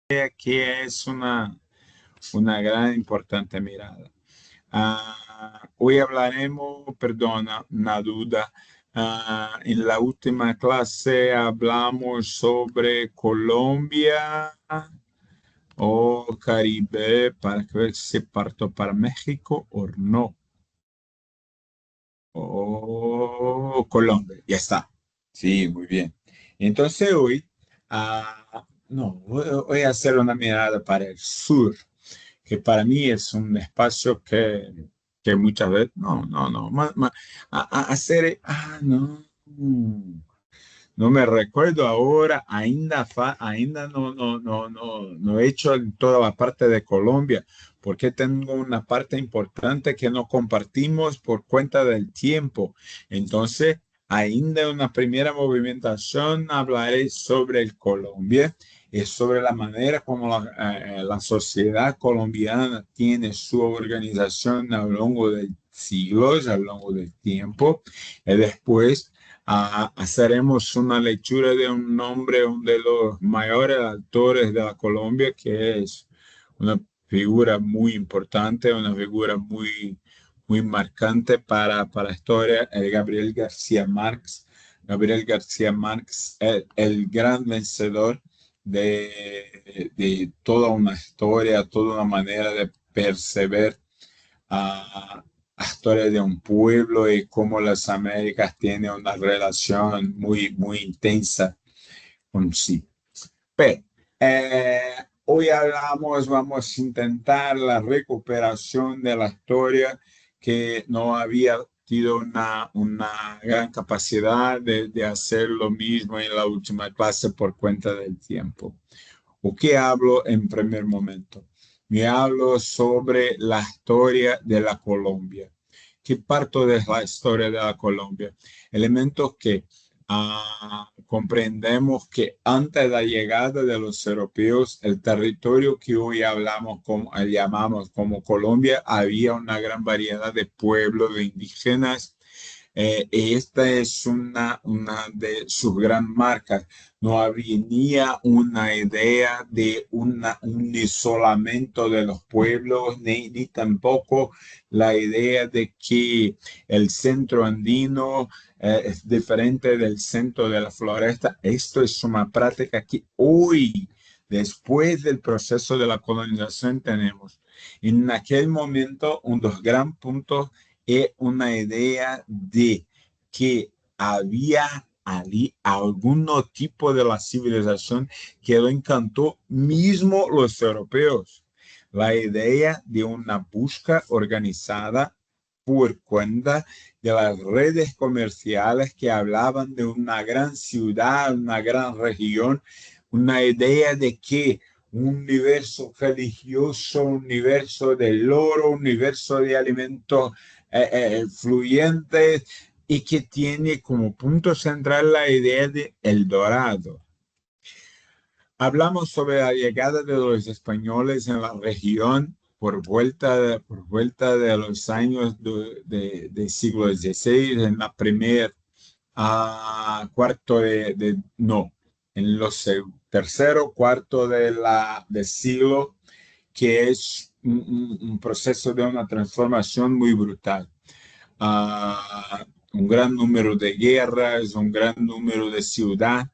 que es una gran importante mirada. Hoy hablaremos, perdona, una duda. En la última clase hablamos sobre Colombia o Caribe para ver si parto para México o no. O Colombia, ya está. Sí, muy bien. Entonces hoy, no, voy a hacer una mirada para el sur, que para mí es un espacio que muchas veces, no, hacer, no me recuerdo ahora, ainda no he hecho en toda la parte de Colombia, porque tengo una parte importante que no compartimos por cuenta del tiempo. Entonces, ainda en una primera movimentación hablaré sobre el Colombia y sobre la manera como la sociedad colombiana tiene su organización a lo largo de siglos, a lo largo del tiempo. Y después haremos una lectura de un nombre, uno de los mayores autores de la Colombia, que es una figura muy importante, una figura muy marcante para la historia, el Gabriel García Márquez. Gabriel García Márquez, el gran vencedor de toda una historia, toda una manera de perceber a la historia de un pueblo y cómo las Américas tienen una relación muy intensa con sí. Pero hoy vamos a intentar la recuperación de la historia que no había tenido una gran capacidad de hacer lo mismo en la última clase por cuenta del tiempo. ¿O qué hablo en primer momento? Me hablo sobre la historia de la Colombia. ¿Qué parto de la historia de la Colombia? Elementos que comprendemos que antes de la llegada de los europeos, el territorio que hoy llamamos como Colombia, había una gran variedad de pueblos, de indígenas, esta es una de sus gran marcas. No había una idea de un isolamiento de los pueblos, ni tampoco la idea de que el centro andino es diferente del centro de la floresta. Esto es una práctica que hoy, después del proceso de la colonización, tenemos. En aquel momento, un dos gran puntos es una idea de que había algún tipo de la civilización que lo encantó mismo los europeos. La idea de una búsqueda organizada por cuenta de las redes comerciales que hablaban de una gran ciudad, una gran región, una idea de que un universo religioso, un universo del oro, un universo de alimentos fluyentes y que tiene como punto central la idea de El Dorado. Hablamos sobre la llegada de los españoles en la región por vuelta de los años de siglo XVI, en la primer cuarto no, en los tercero, cuarto del siglo, que es un proceso de una transformación muy brutal. Un gran número de guerras, un gran número de ciudades.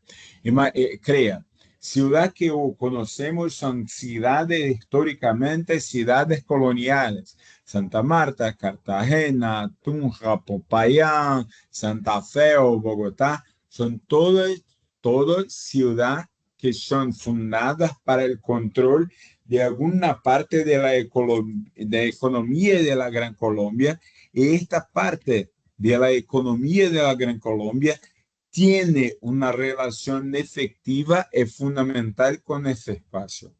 Crea, ciudad que conocemos son ciudades históricamente, ciudades coloniales. Santa Marta, Cartagena, Tunja, Popayán, Santa Fe o Bogotá, son todas ciudades que son fundadas para el control de alguna parte de la economía de la Gran Colombia, y esta parte de la economía de la Gran Colombia tiene una relación efectiva y fundamental con ese espacio.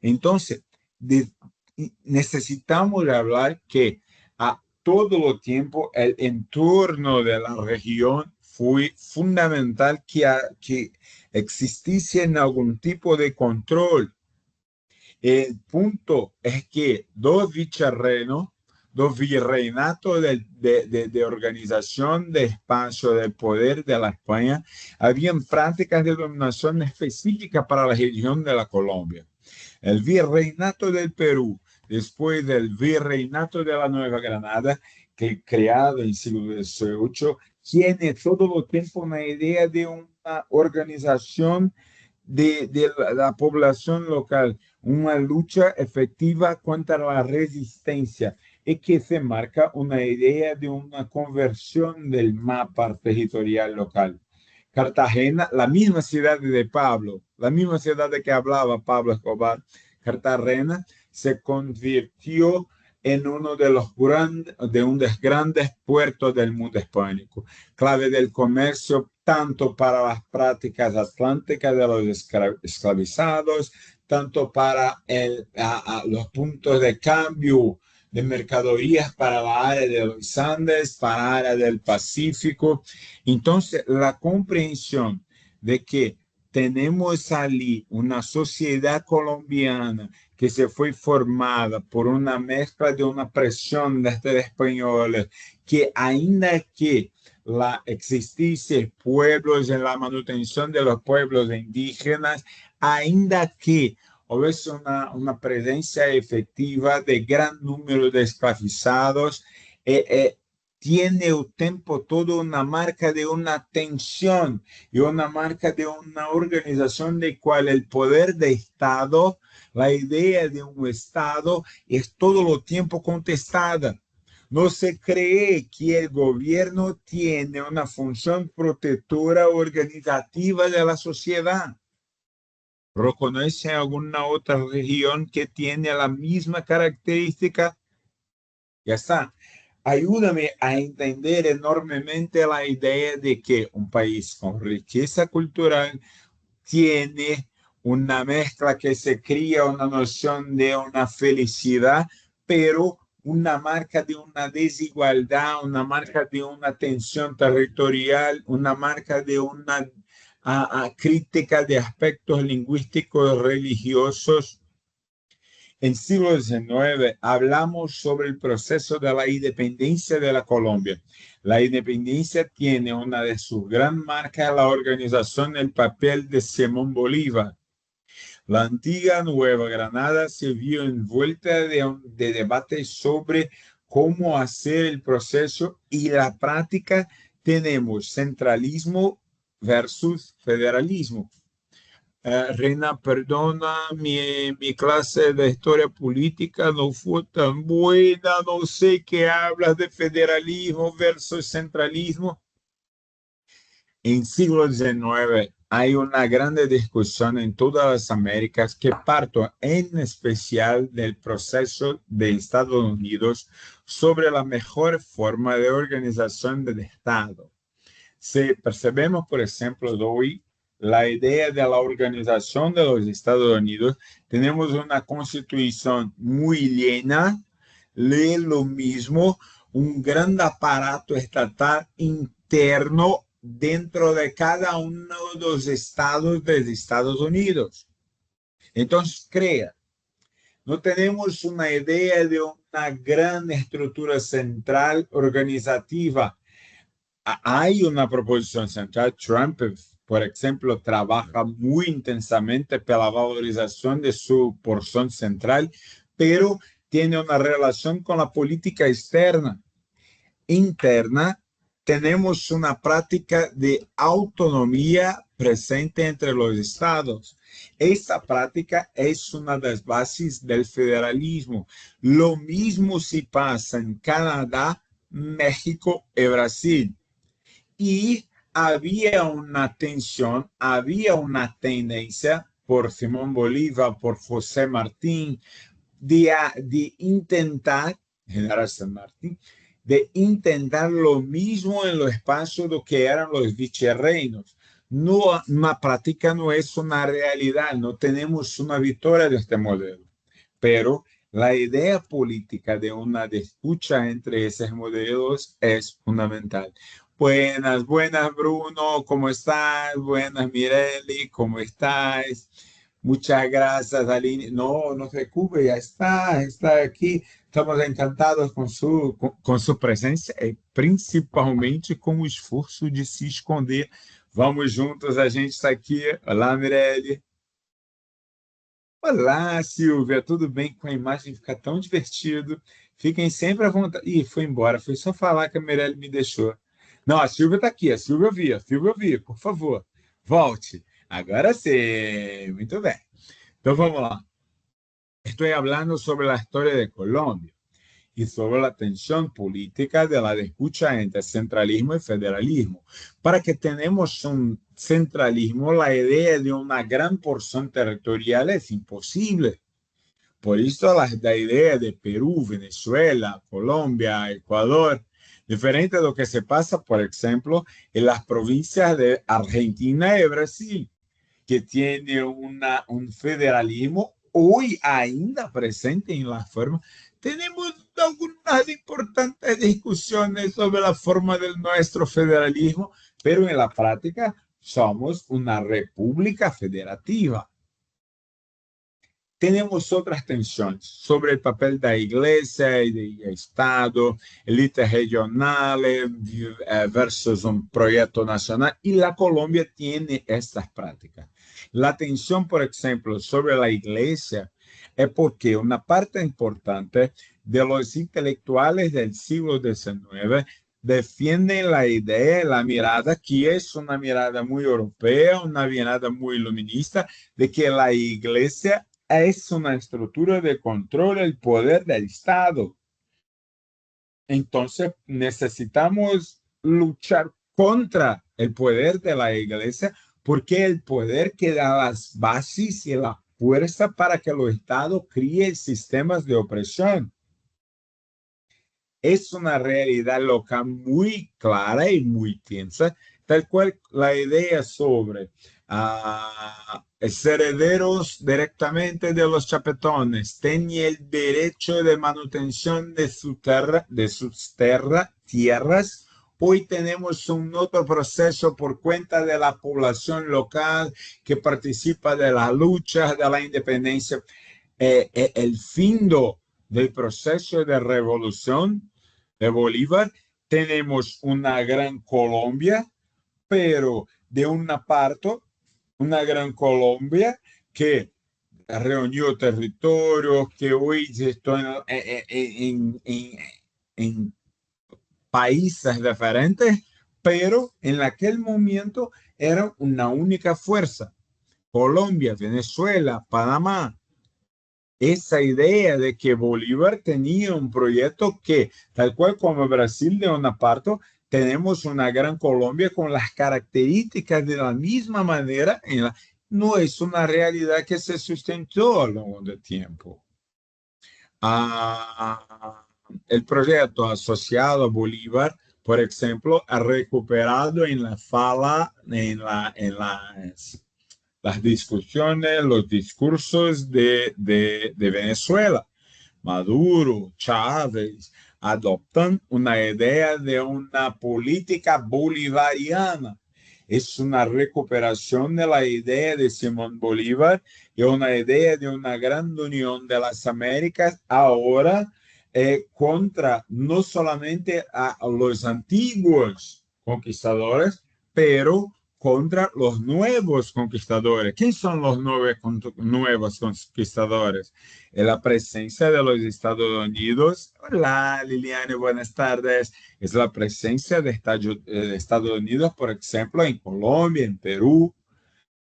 Entonces, necesitamos hablar que a todo el tiempo el entorno de la región fue fundamental que existiese en algún tipo de control. El punto es que do virreinato de organización de espacio del poder de la España, habían prácticas de dominación específicas para la región de la Colombia. El virreinato del Perú, después del virreinato de la Nueva Granada, que creado en el siglo XVIII, tiene todo el tiempo una idea de una organización de la población local, una lucha efectiva contra la resistencia y que se marca una idea de una conversión del mapa territorial local. Cartagena, la misma ciudad de Pablo, la misma ciudad de que hablaba Pablo Escobar, Cartagena se convirtió en uno de los grandes puertos del mundo hispánico, clave del comercio tanto para las prácticas atlánticas de los esclavizados, tanto para los puntos de cambio de mercaderías para la área de los Andes, para la área del Pacífico. Entonces, la comprensión de que tenemos allí una sociedad colombiana que se fue formada por una mezcla de una presión de estos españoles, que ainda que la existencia de pueblos y la manutención de los pueblos indígenas, ainda que hubiese una presencia efectiva de gran número de esclavizados, tiene el tiempo todo una marca de una tensión y una marca de una organización de cual el poder de Estado, la idea de un Estado es todo el tiempo contestada. No se cree que el gobierno tiene una función protectora organizativa de la sociedad. ¿Reconoce alguna otra región que tiene la misma característica? Ya está. Ayúdame a entender enormemente la idea de que un país con riqueza cultural tiene una mezcla que se cría una noción de una felicidad, pero una marca de una desigualdad, una marca de una tensión territorial, una marca de una crítica de aspectos lingüísticos religiosos. En el siglo XIX hablamos sobre el proceso de la independencia de la Colombia. La independencia tiene una de sus gran marcas la organización del papel de Simón Bolívar. La antigua Nueva Granada se vio envuelta de debates sobre cómo hacer el proceso y la práctica. Tenemos centralismo versus federalismo. Reina, perdona, mi clase de historia política no fue tan buena, no sé qué hablas de federalismo versus centralismo. En siglo XIX hay una grande discusión en todas las Américas que parto en especial del proceso de Estados Unidos sobre la mejor forma de organización del Estado. Si percebemos, por ejemplo, hoy la idea de la organización de los Estados Unidos, tenemos una constitución muy llena, lee lo mismo, un gran aparato estatal interno dentro de cada uno de los estados de los Estados Unidos. Entonces, crea, no tenemos una idea de una gran estructura central organizativa. Hay una proposición central. Trump, por ejemplo, trabaja muy intensamente para la valorización de su porción central, pero tiene una relación con la política externa. Interna, tenemos una práctica de autonomía presente entre los estados. Esta práctica es una de las bases del federalismo. Lo mismo se pasa en Canadá, México y Brasil. Y había una tensión, había una tendencia por Simón Bolívar, por José Martín, de intentar, General San Martín, de intentar lo mismo en los espacios de que eran los vicerreinos. No, una práctica no es una realidad, no tenemos una victoria de este modelo, pero la idea política de una disputa entre esos modelos es fundamental. Buenas, buenas, Bruno, ¿cómo estás? Buenas, Mireli, ¿cómo estás? Muchas gracias, Aline. No, no se preocupe, ya está aquí. Estamos encantados com sua presença e principalmente com o esforço de se esconder. Vamos juntos, a gente está aqui. Olá, Mirelle. Olá, Silvia, tudo bem? Com a imagem fica tão divertido. Fiquem sempre à vontade. Ih, foi embora, foi só falar que a Mirelle me deixou. Não, a Silvia está aqui, a Silvia eu vi, por favor. Volte. Agora sim, muito bem. Então vamos lá. Estoy hablando sobre la historia de Colombia y sobre la tensión política de la disputa entre centralismo y federalismo. Para que tenemos un centralismo, la idea de una gran porción territorial es imposible. Por eso la idea de Perú, Venezuela, Colombia, Ecuador, diferente de lo que se pasa, por ejemplo, en las provincias de Argentina y Brasil, que tiene un federalismo hoy ainda presente en la forma. Tenemos algunas importantes discusiones sobre la forma de nuestro federalismo, pero en la práctica somos una república federativa. Tenemos otras tensiones sobre el papel de la Iglesia y del Estado, élites regionales versus un proyecto nacional, y la Colombia tiene estas prácticas. La tensión, por ejemplo, sobre la Iglesia es porque una parte importante de los intelectuales del siglo XIX defienden la idea, la mirada, que es una mirada muy europea, una mirada muy iluminista, de que la Iglesia es una estructura de control del poder del Estado. Entonces necesitamos luchar contra el poder de la Iglesia, porque el poder que da las bases y la fuerza para que el Estado críe sistemas de opresión. Es una realidad local muy clara y muy tensa, tal cual la idea sobre herederos directamente de los chapetones tenían el derecho de manutención de sus tierras. Hoy tenemos un otro proceso por cuenta de la población local que participa de las luchas de la independencia. El fin del proceso de revolución de Bolívar, tenemos una gran Colombia, pero de una parte, una gran Colombia que reunió territorios, que hoy están en países diferentes, pero en aquel momento era una única fuerza. Colombia, Venezuela, Panamá. Esa idea de que Bolívar tenía un proyecto que, tal cual como Brasil de una parte, tenemos una gran Colombia con las características de la misma manera, no es una realidad que se sustentó a lo largo del tiempo. El proyecto asociado a Bolívar, por ejemplo, ha recuperado en la fala, las discusiones, los discursos de Venezuela. Maduro, Chávez, adoptan una idea de una política bolivariana. Es una recuperación de la idea de Simón Bolívar y una idea de una gran unión de las Américas ahora contra no solamente a los antiguos conquistadores, pero contra los nuevos conquistadores. ¿Quién son los nuevos conquistadores? En la presencia de los Estados Unidos. Hola, Liliane, buenas tardes. Es la presencia de Estados Unidos, por ejemplo, en Colombia, en Perú.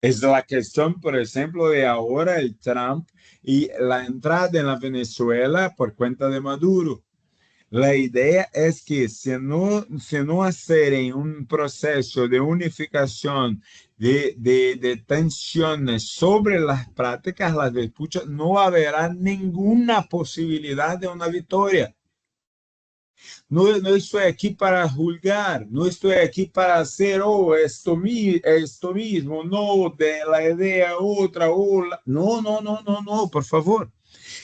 Es la cuestión, por ejemplo, de ahora el Trump y la entrada en la Venezuela por cuenta de Maduro. La idea es que si no hacen un proceso de unificación, de tensiones sobre las prácticas, las disputas, no habrá ninguna posibilidad de una victoria. No estoy aquí para juzgar, no estoy aquí para hacer esto mismo, no de la idea otra, no, por favor.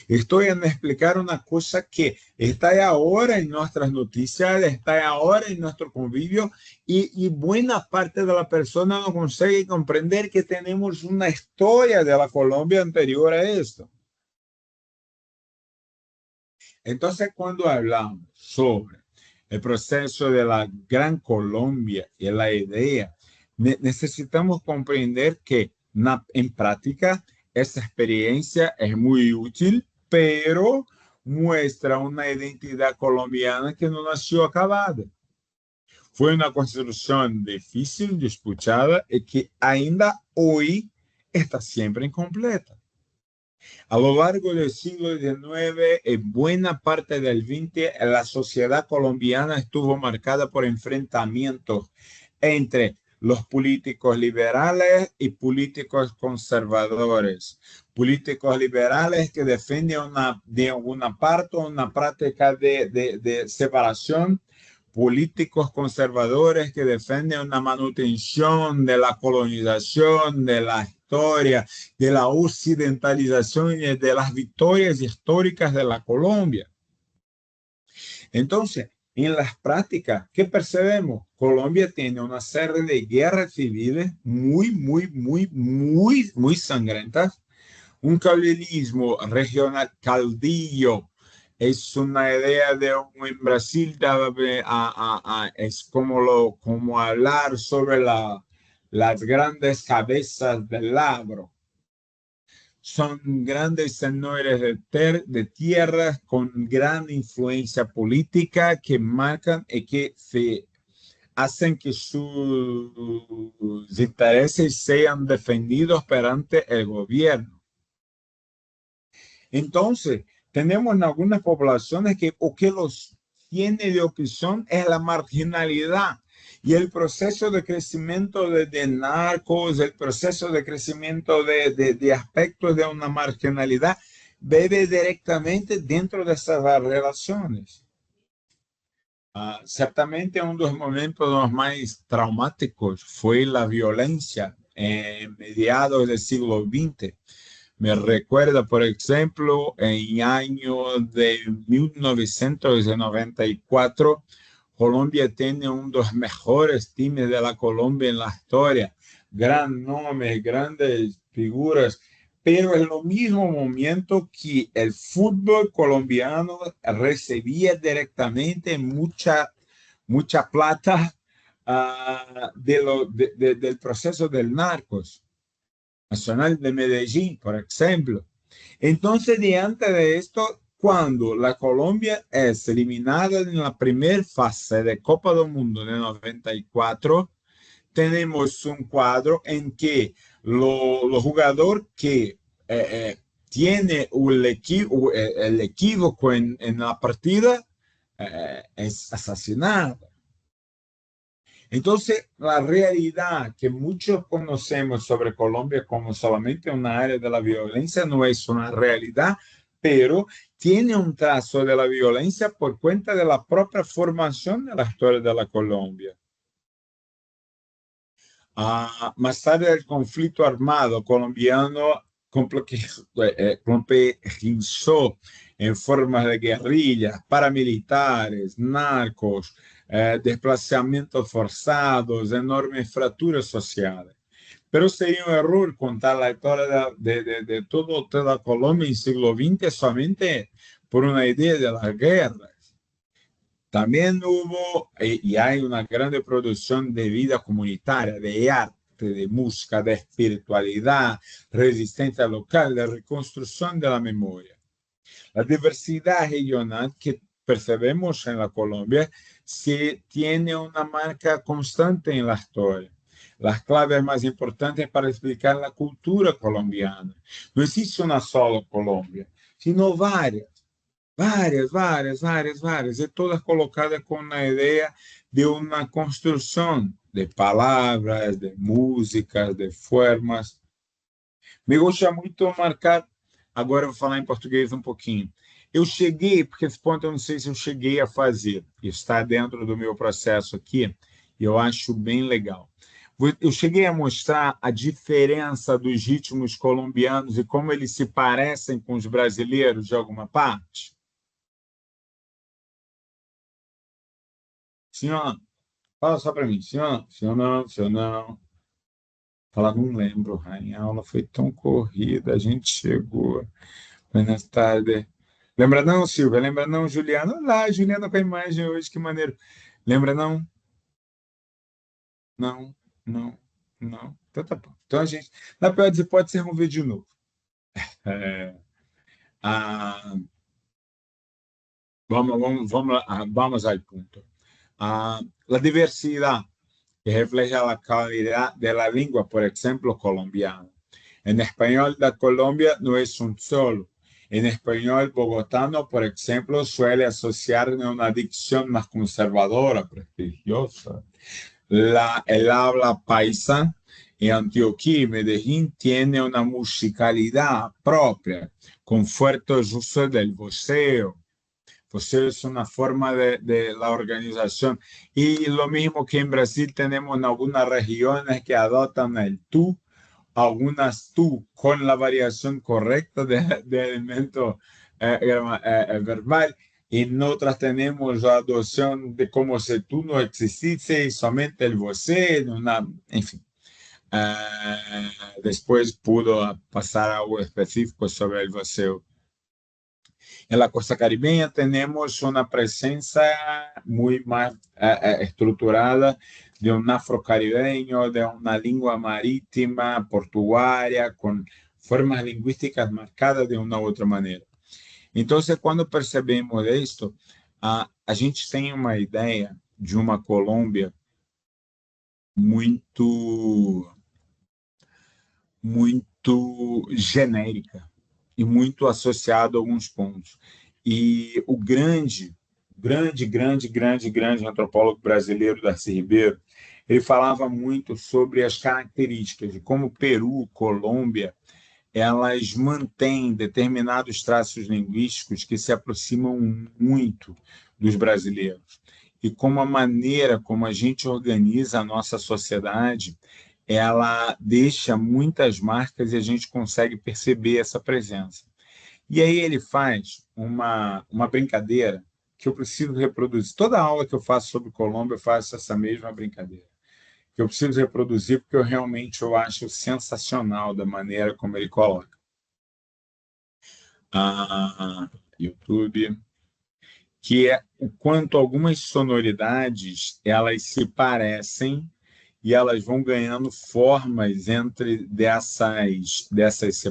Estou a explicar uma coisa que está agora em nossas notícias, está agora em nosso convívio e boa parte da pessoa não consegue compreender que temos uma história da Colômbia anterior a isso. Então, quando falamos sobre o processo da Gran Colômbia e a ideia, necessitamos compreender que, em prática, essa experiência é muito útil, pero muestra uma identidade colombiana que não nasceu acabada. Foi uma construção difícil, disputada e que ainda hoje está sempre incompleta. A lo largo del siglo XIX y buena parte del XX, la sociedad colombiana estuvo marcada por enfrentamientos entre los políticos liberales y políticos conservadores. Políticos liberales que defienden de una parte una práctica de separación, políticos conservadores que defienden una manutención de la colonización, de la historia, de la occidentalización y de las victorias históricas de la Colombia. Entonces, en las prácticas, ¿qué percebemos? Colombia tiene una serie de guerras civiles muy sangrentas, un caudillismo regional caudillo. Es una idea de en Brasil es como hablar sobre las grandes cabezas del agro. Son grandes señores de tierra con gran influencia política que marcan y que se hacen que sus intereses sean defendidos perante el gobierno. Entonces, tenemos en algunas poblaciones que o que los tiene de opción es la marginalidad y el proceso de crecimiento de narcos, el proceso de crecimiento de aspectos de una marginalidad bebe directamente dentro de esas relaciones. Certamente um dos momentos mais traumáticos foi a violência em mediados do século XX. Me recuerda, por exemplo, em ano de 1994, Colômbia tem um dos melhores times da Colômbia na história, grandes nomes, grandes figuras, pero en lo mismo momento que el fútbol colombiano recibía directamente mucha plata del proceso del narcos. Nacional de Medellín, por ejemplo. Entonces, diante de esto, cuando la Colombia es eliminada en la primera fase de Copa del Mundo de 94, tenemos un cuadro en que los jugadores que tiene el equívoco en la partida es asesinado. Entonces, la realidad que muchos conocemos sobre Colombia como solamente una área de la violencia no es una realidad, pero tiene un trazo de la violencia por cuenta de la propia formación de la historia de la Colombia. Más tarde del conflicto armado colombiano complejizó en formas de guerrillas, paramilitares, narcos, desplazamientos forzados, enormes fracturas sociales. Pero sería un error contar la historia de toda Colombia en el siglo XX solamente por una idea de las guerras. También hubo y hay una grande producción de vida comunitaria, de arte, de música, de espiritualidad, resistencia local, de reconstrucción de la memoria. La diversidad regional que percebemos en la Colombia se tiene una marca constante en la historia. Las claves más importantes para explicar la cultura colombiana. No existe una sola Colombia, sino varias, y todas colocadas con la idea de una construcción de palabras, de músicas, de formas. Me gusta muito marcar, agora eu vou falar em português um pouquinho. Eu cheguei, porque esse ponto eu não sei se eu cheguei a fazer, está dentro do meu processo aqui, e eu acho bem legal. Eu cheguei a mostrar a diferença dos ritmos colombianos e como eles se parecem com os brasileiros de alguma parte? Sim ou não? Fala só para mim, sim ou não? Sim ou não? Sim ou não? Fala, não lembro, Rainha. A aula foi tão corrida, a gente chegou. Buenas tardes. Lembra não, Silvia? Lembra não, Juliana? Olá, Juliana com a imagem hoje, que maneiro. Lembra não? Não, não, não. Então tá bom. Então a gente, na pior das hipóteses, vamos ver de novo. É, ah, vamos al punto. La diversidad que refleja la calidad de la lengua, por ejemplo, colombiana. En español, la Colombia no es un solo. En español bogotano, por ejemplo, suele asociarse a una dicción más conservadora, prestigiosa. El habla paisa en Antioquia y Medellín tiene una musicalidad propia, con fuertes usos del voceo. Voceo es una forma de la organización. Y lo mismo que en Brasil tenemos en algunas regiones que adoptan el tú, algunas tú con la variación correcta de elemento verbal, y en otras tenemos la adopción de como si tú no existisse y solamente el você, una, en fin. Después pudo pasar algo específico sobre el voceo. En la costa caribeña tenemos una presencia muy más estructurada de un afrocaribeño, de una lengua marítima, portuaria, con formas lingüísticas marcadas de una u outra maneira. Então, quando percebemos isto, a gente tem uma ideia de uma Colômbia muito, muito genérica e muito associado a alguns pontos. E o grande antropólogo brasileiro, Darcy Ribeiro, ele falava muito sobre as características de como Peru, Colômbia, elas mantêm determinados traços linguísticos que se aproximam muito dos brasileiros. E como a maneira como a gente organiza a nossa sociedade, ela deixa muitas marcas e a gente consegue perceber essa presença. E aí ele faz uma brincadeira que eu preciso reproduzir. Toda aula que eu faço sobre Colômbia, eu faço essa mesma brincadeira. Que eu preciso reproduzir porque eu acho sensacional da maneira como ele coloca. YouTube, que é o quanto algumas sonoridades elas se parecem e elas vão ganhando formas entre dessas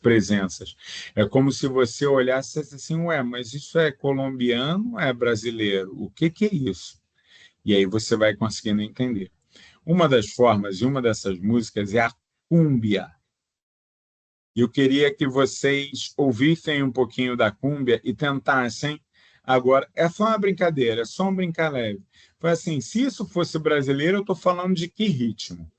presenças. É como se você olhasse assim, ué, mas isso é colombiano ou é brasileiro? O que é isso? E aí você vai conseguindo entender. Uma das formas e uma dessas músicas é a cúmbia. Eu queria que vocês ouvissem um pouquinho da cúmbia e tentassem. Agora, é só uma brincadeira, é só um brincar leve. Foi assim, se isso fosse brasileiro, eu estou falando de que ritmo?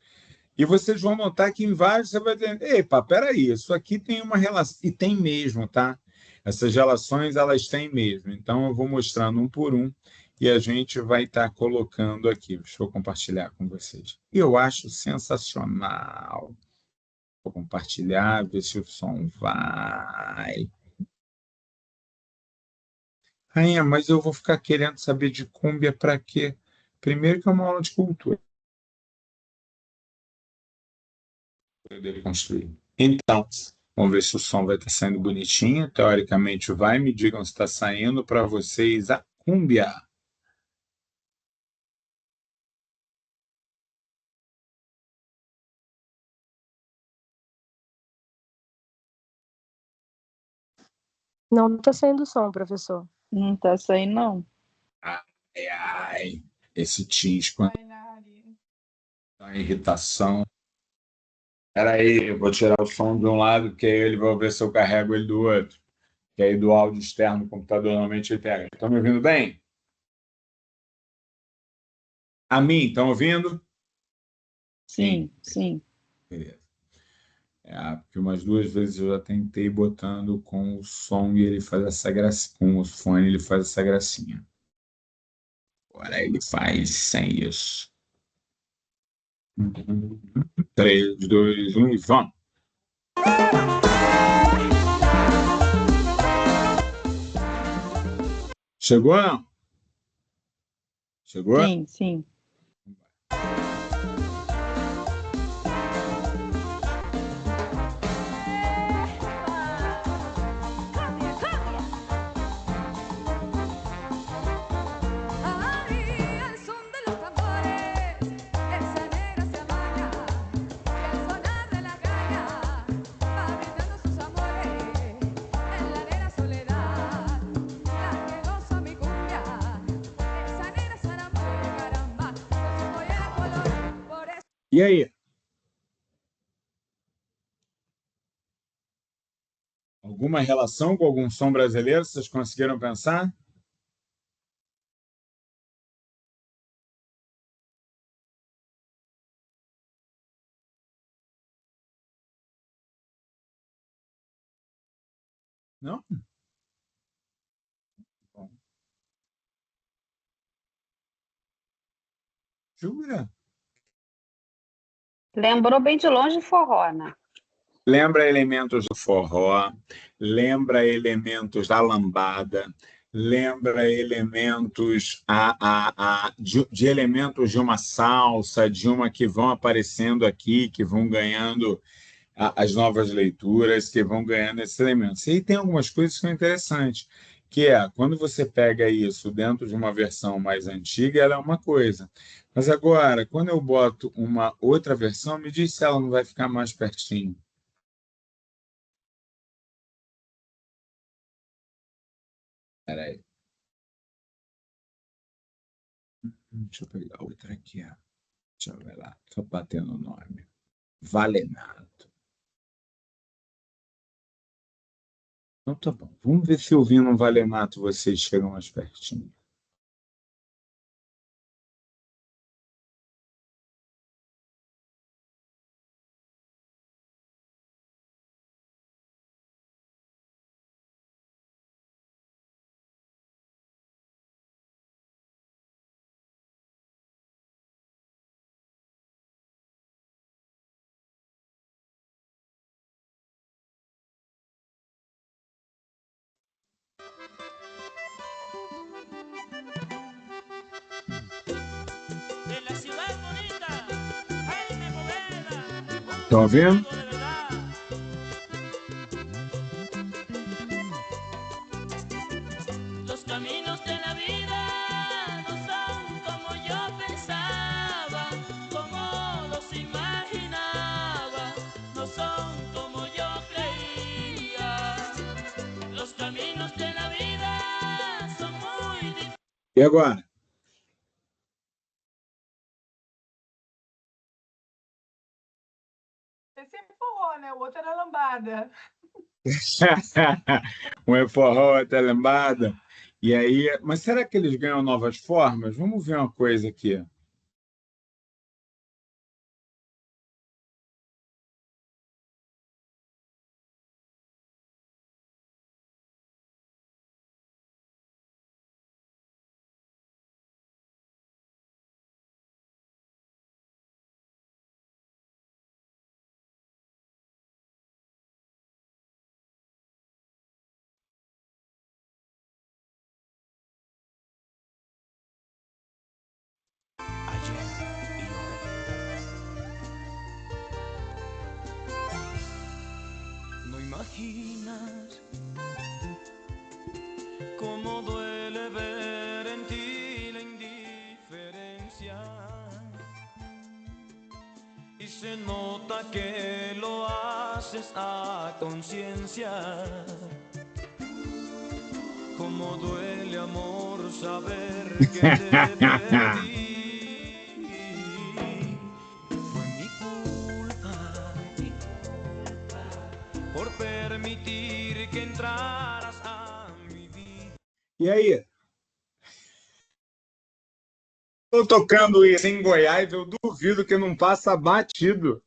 E vocês vão notar que em vários você vai dizer, epa, peraí, isso aqui tem uma relação, e tem mesmo, tá? Essas relações, elas têm mesmo. Então, eu vou mostrando um por um e a gente vai estar colocando aqui. Deixa eu compartilhar com vocês. Eu acho sensacional. Vou compartilhar, ver se o som vai. Rainha, mas eu vou ficar querendo saber de cúmbia para quê? Primeiro que é uma aula de cultura. Poder construir. Então, vamos ver se o som vai estar saindo bonitinho. Teoricamente vai. Me digam se está saindo para vocês a cúmbia. Não está saindo som, professor. Não tá saindo, não. Ai, ai. Esse tisco, a irritação. Espera aí, eu vou tirar o som de um lado, que aí ele vai ver se eu carrego ele do outro. Que aí do áudio externo do computador normalmente ele pega. Estão me ouvindo bem? A mim, estão ouvindo? Sim, sim. Beleza. Porque umas duas vezes eu já tentei botando com o som e ele faz essa gracinha. Com o fone ele faz essa gracinha. Agora ele faz sem isso. 3, 2, 1 e vamos. Chegou, não? Chegou? Sim, sim. E aí? Alguma relação com algum som brasileiro? Vocês conseguiram pensar? Não? Bom, jura? Lembrou bem de longe forró, né? Lembra elementos do forró, lembra elementos da lambada, lembra elementos de elementos de uma salsa, de uma que vão aparecendo aqui, que vão ganhando as novas leituras, que vão ganhando esses elementos. E tem algumas coisas que são interessantes, que é, quando você pega isso dentro de uma versão mais antiga, ela é uma coisa. Mas agora, quando eu boto uma outra versão, me diz se ela não vai ficar mais pertinho. Peraí. Deixa eu pegar outra aqui. Ó. Deixa eu ver lá. Estou batendo o nome. Valenato. Então tá bom. Vamos ver se ouvindo um Valenato vocês chegam mais pertinho. Estão ouvindo? Los caminos de la vida no son como yo pensaba, como los imaginaba, no son como yo creía. Los caminos de la vida son muy difíciles. E agora? Esse é forró, né? O outro era lambada. Um é forró, outra é lambada. E aí, mas será que eles ganham novas formas? Vamos ver uma coisa aqui. No imaginas cómo duele ver en ti la indiferencia y se nota que lo haces a conciencia. Cómo duele, amor, saber que te perdí. Fue mi culpa por permitir que entraras a mi vida. E aí? Estou tocando isso em Goiás, eu duvido que não passa batido.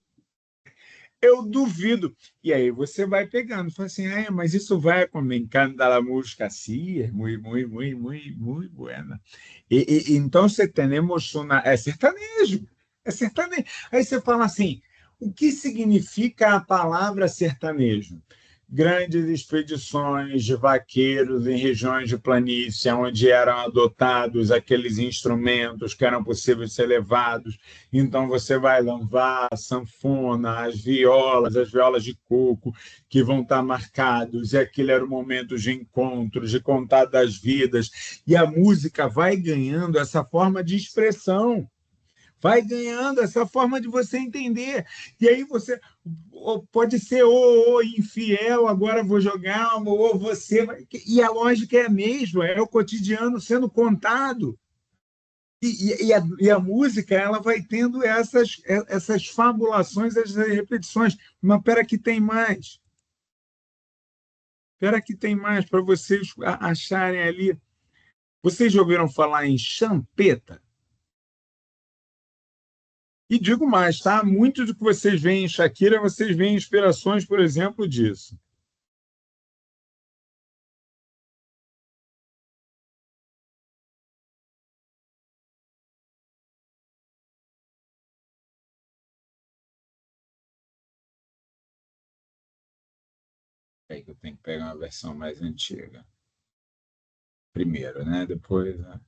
Eu duvido. E aí você vai pegando, fala assim, mas isso vai como me encanta a música así, es muy, muy, muy, muy, muy buena. Então, você temos uma... É sertanejo. É sertanejo. Aí você fala assim, o que significa a palavra sertanejo? Grandes expedições de vaqueiros em regiões de planície, onde eram adotados aqueles instrumentos que eram possíveis ser levados. Então você vai levar a sanfona, as violas de coco, que vão estar marcados, e aquele era o momento de encontro, de contar das vidas. E a música vai ganhando essa forma de expressão. Vai ganhando essa forma de você entender. E aí você pode ser ou infiel, agora vou jogar, ou você. E a lógica é a mesma, é o cotidiano sendo contado. E a música ela vai tendo essas fabulações, essas repetições. Mas espera que tem mais. Espera que tem mais para vocês acharem ali. Vocês já ouviram falar em champeta? E digo mais, tá? Muito do que vocês veem em Shakira, vocês veem inspirações, por exemplo, disso. É que eu tenho que pegar uma versão mais antiga. Primeiro, né? Depois. Né?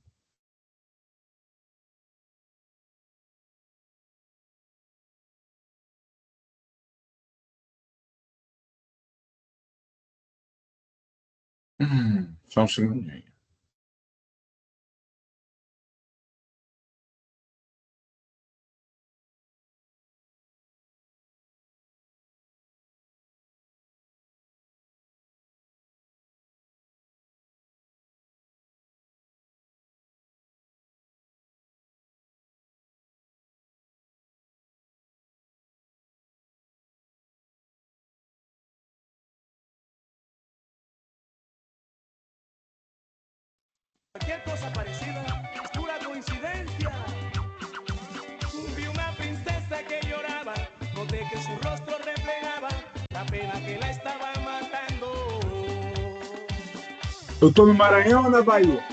Só um segundinho. Cualquier cosa parecida es pura coincidencia. Vi una princesa que lloraba, noté que su rostro reflejaba la pena que la estaba matando. Eu estou no Maranhão ou na Bahia?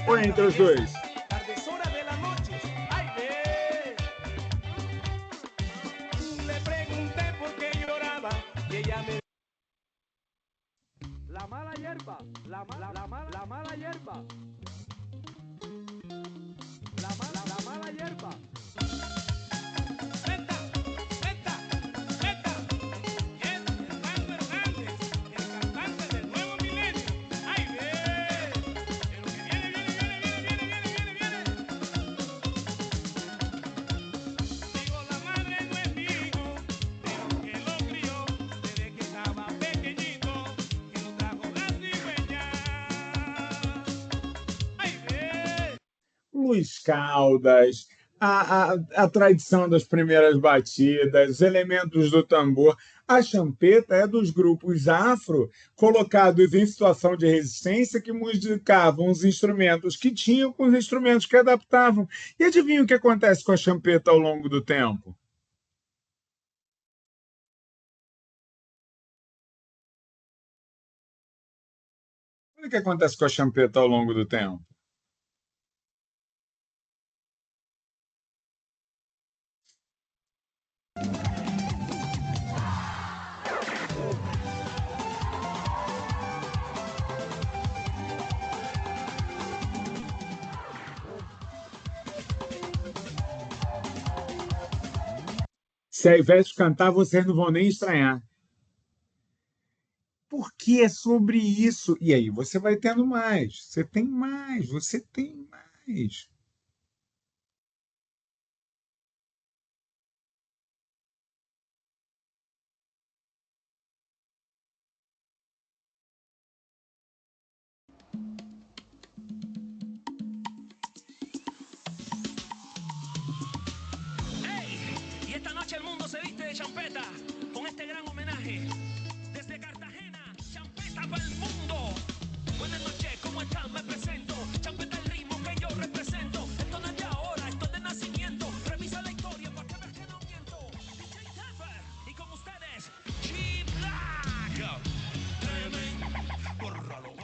Ou entre os dois? A deshora de la noche, ay ve. Le pregunté por qué lloraba y ella me... La mala hierba, la mala hierba. La mala hierba. Zeta, Zeta, Zeta. Y es Fernando Hernández, el cantante del nuevo milenio. ¡Ay, ve! Pero que viene. Digo, la madre no es mi hijo, pero que lo crió desde que estaba pequeñito, que lo trajo las cigüeñas. ¡Ay, ve! Luiz Caldas, a tradição das primeiras batidas, os elementos do tambor. A champeta é dos grupos afro colocados em situação de resistência que musicavam os instrumentos que tinham com os instrumentos que adaptavam. E adivinha o que acontece com a champeta ao longo do tempo? Olha o que acontece com a champeta ao longo do tempo. Se ao invés de cantar, vocês não vão nem estranhar. Porque é sobre isso. E aí, você vai tendo mais. Você tem mais. Você tem mais. Y esta noche el mundo se viste de champeta con este gran homenaje. Desde Cartagena, champeta para el mundo. Buenas noches, ¿cómo están? Me presento. Champeta el ritmo que yo represento. Esto no es de ahora, esto es de nacimiento. Revisa la historia para que veas que no miento. DJ Taffer y con ustedes, G-Black. Tremendo. Bórralo,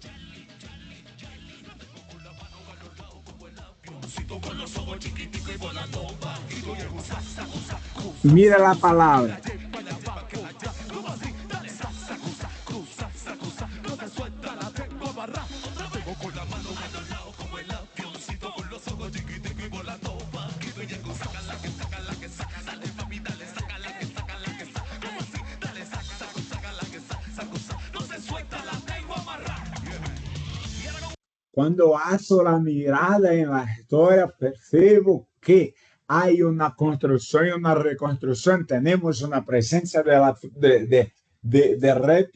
Jelly. La tengo con la mano galordado como el avioncito. Mira la palabra. Cuando alzo la mirada en la historia, percibo que hay una construcción y una reconstrucción. Tenemos una presencia de rap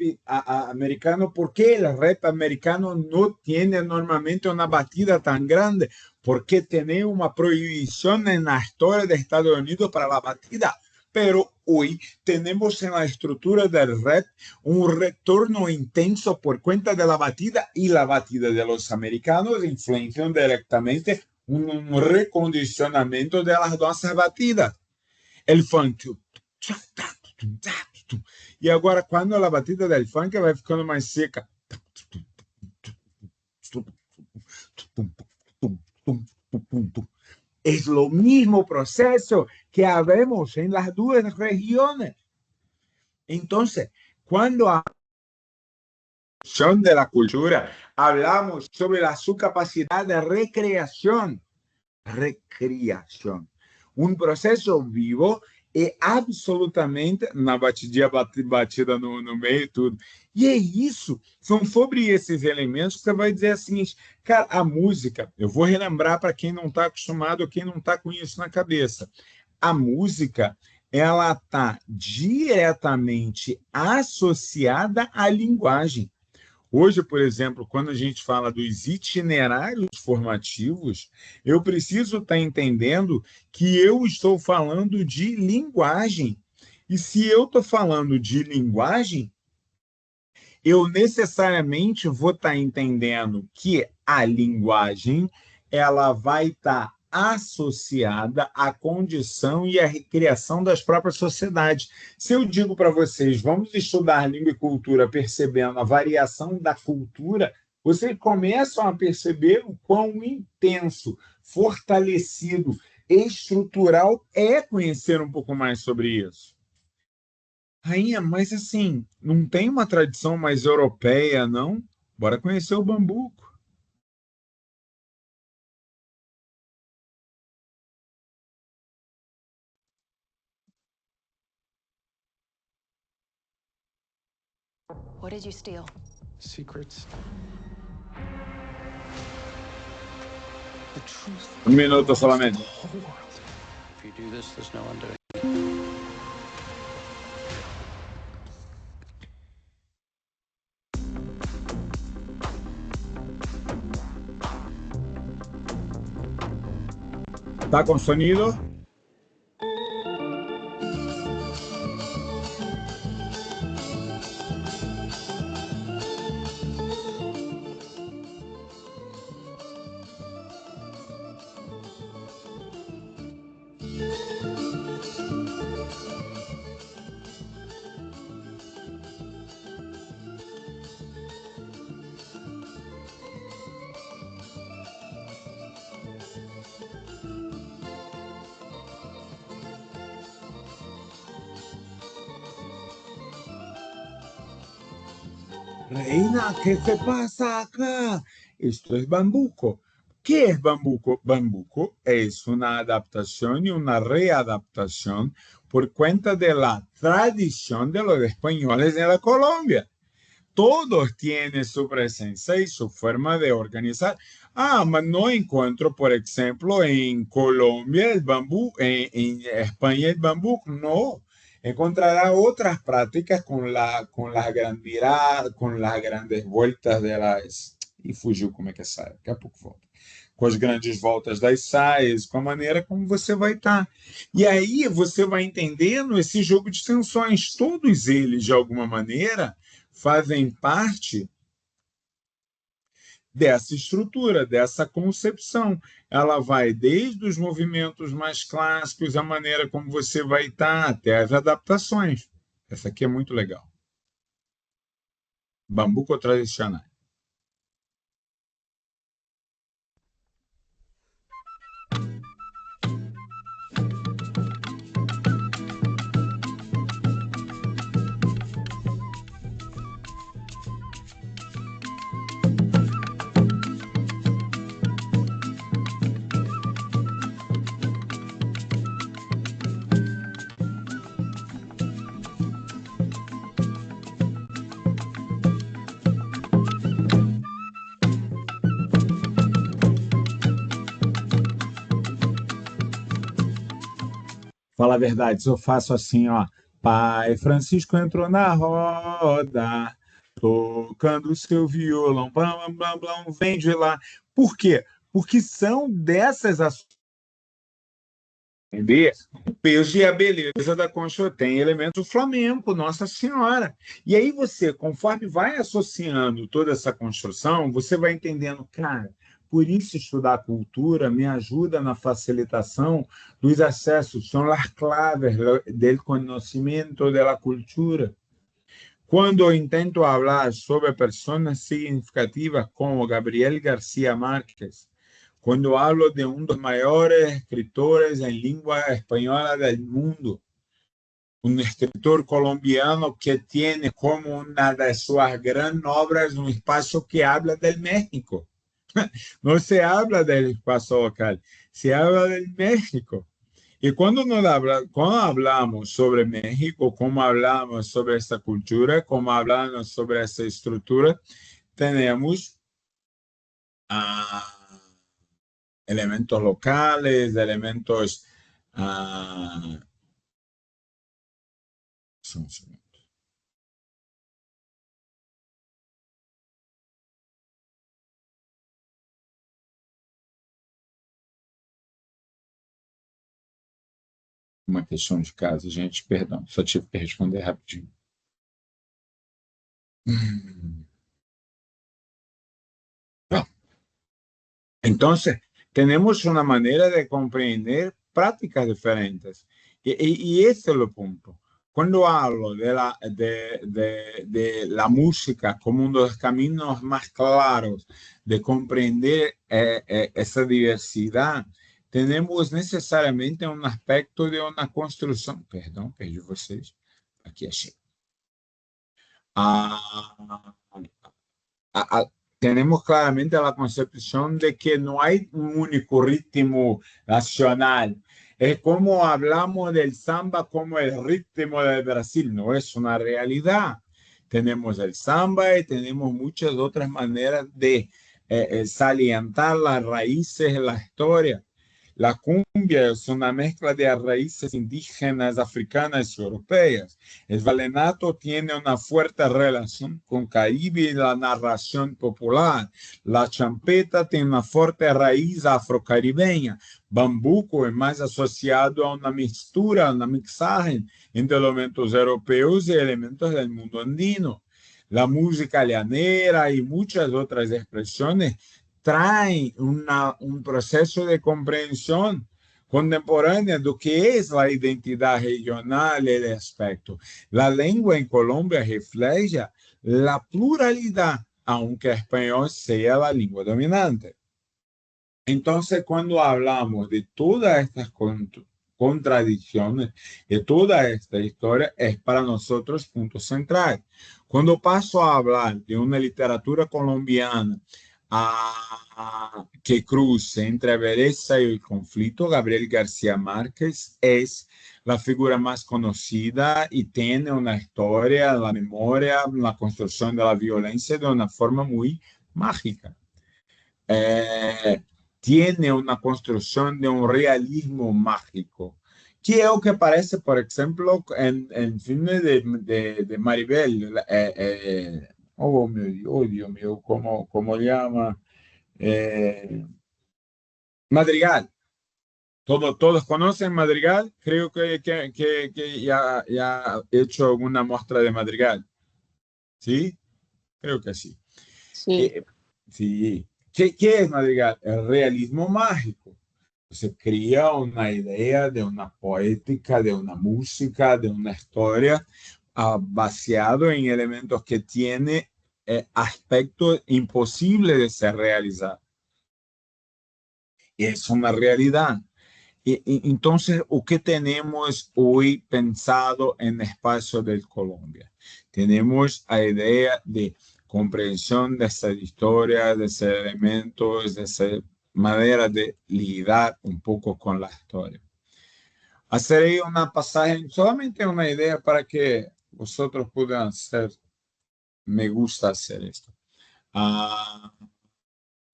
americano. ¿Por qué el rap americano no tiene normalmente una batida tan grande? Porque tiene una prohibición en la historia de Estados Unidos para la batida. Pero hoy tenemos en la estructura del rap un retorno intenso por cuenta de la batida, y la batida de los americanos influencian directamente un recondicionamiento de las dos batidas. El funk. Y ahora cuando la batida del funk va ficando más seca. Es lo mismo proceso que vemos en las dos regiones. Entonces, cuando hablamos de la cultura, hablamos sobre su capacidad de recreación. Un proceso vivo e absolutamente na batida no meio e tudo. E é isso, são sobre esses elementos que você vai dizer assim, cara, a música, eu vou relembrar para quem não está acostumado ou quem não está com isso na cabeça. A música, ela está diretamente associada à linguagem. Hoje, por exemplo, quando a gente fala dos itinerários formativos, eu preciso estar entendendo que eu estou falando de linguagem. E se eu estou falando de linguagem, eu necessariamente vou estar entendendo que a linguagem ela vai estar associada à condição e à recriação das próprias sociedades. Se eu digo para vocês, vamos estudar língua e cultura percebendo a variação da cultura, vocês começam a perceber o quão intenso, fortalecido, estrutural é conhecer um pouco mais sobre isso. Rainha, mas assim, não tem uma tradição mais europeia, não? Bora conhecer o bambuco. What did you steal? Secrets. The truth. Un minuto solamente. The whole world. If you do this, there's no undoing. ¿Está con sonido? Reina, ¿qué se pasa acá? Esto es bambuco. ¿Qué es bambuco? Bambuco es una adaptación y una readaptación por cuenta de la tradición de los españoles en la Colombia. Todos tienen su presencia y su forma de organizar. Ah, mas no encuentro, por ejemplo, en Colombia el bambú, en España el bambuco. No. Encontrará otras prácticas con las grandes viradas, con las grandes vueltas delas. E fugiu como é que é saia, daqui a pouco volta. Com as grandes voltas das saias, com a maneira como você vai estar. E aí você vai entendendo esse jogo de tensões. Todos eles, de alguma maneira, fazem parte dessa estrutura, dessa concepção. Ela vai desde os movimentos mais clássicos, a maneira como você vai estar, até as adaptações. Essa aqui é muito legal. Bambuco tradicional. Fala a verdade, se eu faço assim, ó, Pai Francisco entrou na roda, tocando seu violão, blá, blá, blá, blá, vem de lá. Por quê? Porque são dessas ações. Entender? O peso e a beleza da concha tem elemento flamenco, Nossa Senhora. E aí você, conforme vai associando toda essa construção, você vai entendendo, cara, por isso estudar cultura me ajuda na facilitação dos acessos, são as claves do conhecimento da cultura. Quando eu intento falar sobre pessoas significativas como Gabriel García Márquez, quando hablo de dos maiores escritores em língua espanhola do mundo, escritor colombiano que tem como uma das suas grandes obras espaço que habla del México. Não se habla del espaço local, se habla del México. E quando hablamos sobre México, como hablamos sobre essa cultura, como hablamos sobre essa estrutura, temos elementos locales, elementos... só um segundo. Uma questão de casa, gente, perdão, só tive que responder rapidinho. Bom, então, temos uma maneira de compreender práticas diferentes. E esse é o ponto. Quando hablo de la música como dos caminhos mais claros de compreender essa diversidade, temos necessariamente um aspecto de uma construção. Perdão, perdi vocês. Aqui achei. Tenemos claramente la concepción de que no hay un único ritmo nacional. Es como hablamos del samba como el ritmo del Brasil, no es una realidad. Tenemos el samba y tenemos muchas otras maneras de salientar las raíces de la historia. La cumbia es una mezcla de raíces indígenas, africanas y europeas. El vallenato tiene una fuerte relación con Caribe y la narración popular. La champeta tiene una fuerte raíz afrocaribeña. Bambuco es más asociado a una mixtura, una mixaje entre elementos europeos y elementos del mundo andino. La música llanera y muchas otras expresiones traem um processo de compreensão contemporânea do que é a identidade regional e o aspecto. A língua em Colômbia reflete a pluralidade, aunque o espanhol seja a língua dominante. Então, quando falamos de todas estas contradições, de toda esta história, é para nós pontos centrais. Quando passo a falar de uma literatura colombiana que cruza entre la belleza y el conflicto, Gabriel García Márquez es la figura más conocida y tiene una historia, la memoria, la construcción de la violencia de una forma muy mágica. Tiene una construcción de un realismo mágico, que es lo que aparece, por ejemplo, en el filme de Maribel, oh, Dios mío, ¿cómo llama? Madrigal. Todos conocen Madrigal. Creo que ya he hecho alguna muestra de Madrigal. ¿Sí? Creo que sí. Sí. Sí. ¿Qué es Madrigal? El realismo mágico. Se crea una idea de una poética, de una música, de una historia baseado en elementos que tiene aspectos imposibles de ser realizados. Es una realidad. Entonces, ¿o qué tenemos hoy pensado en el espacio de Colombia? Tenemos la idea de comprensión de esa historia, de esos elementos, de esa manera de lidiar un poco con la historia. Haré una pasaje, solamente una idea para que vosotros puedan hacer. Me gusta hacer esto. A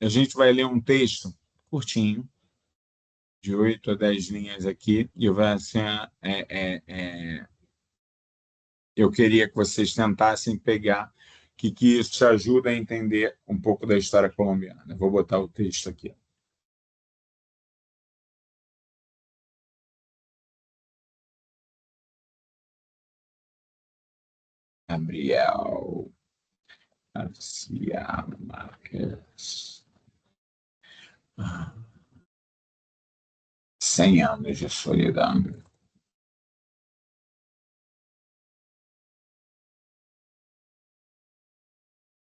gente vai ler um texto curtinho de 8 a 10 linhas aqui, e vai assim, eu queria que vocês tentassem pegar que isso te ajuda a entender um pouco da história colombiana. Eu vou botar o texto aqui. Gabriel Garcia Marques. 100 anos de solidão.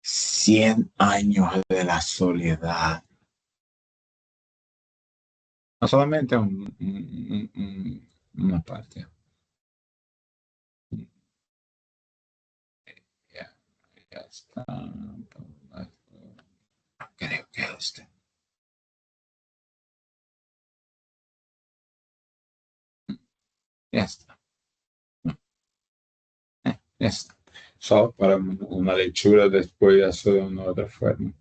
Cien años de la soledad. No solamente una parte. Ya está. Creo que es este. Ya está. Ya está. Só para uma leitura, depois essa de uma outra forma.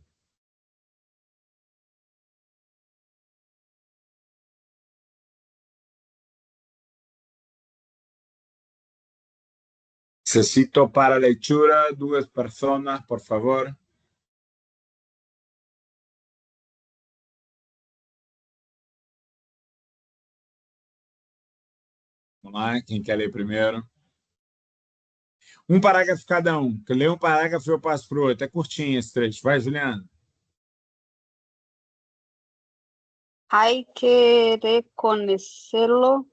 Necesito para a leitura 2 pessoas, por favor. Vamos lá, quem quer ler primeiro? Um parágrafo cada um. Que lê um parágrafo eu passo para o outro. É curtinho esse trecho. Vai, Juliana. Hay que reconocerlo.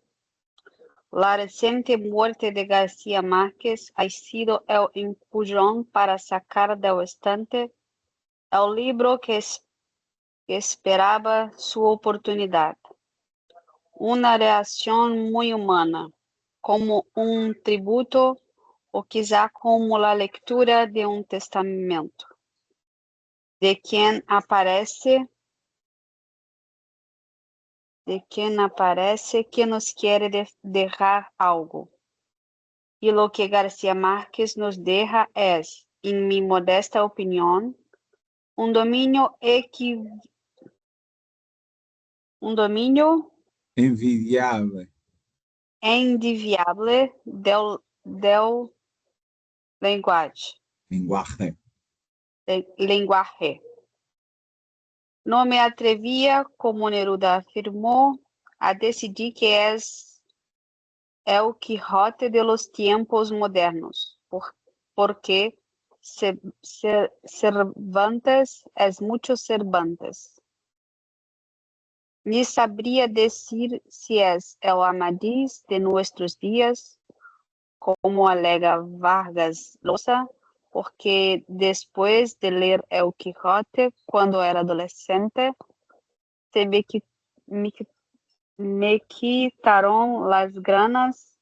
La reciente muerte de García Márquez ha sido el empujón para sacar del estante el libro que esperaba su oportunidad. Una reacción muy humana, como un tributo o quizá como la lectura de un testamento, de quien aparece que nos quiere dejar algo. Y lo que García Márquez nos deja es, en mi modesta opinión, un dominio Envidiable. envidiable del lenguaje. No me atrevía, como Neruda afirmó, a decidir que es el Quijote de los tiempos modernos, porque Cervantes es mucho Cervantes. Ni sabría decir si es el Amadís de nuestros días, como alega Vargas Llosa, porque después de leer El Quijote cuando era adolescente, me quitaron las ganas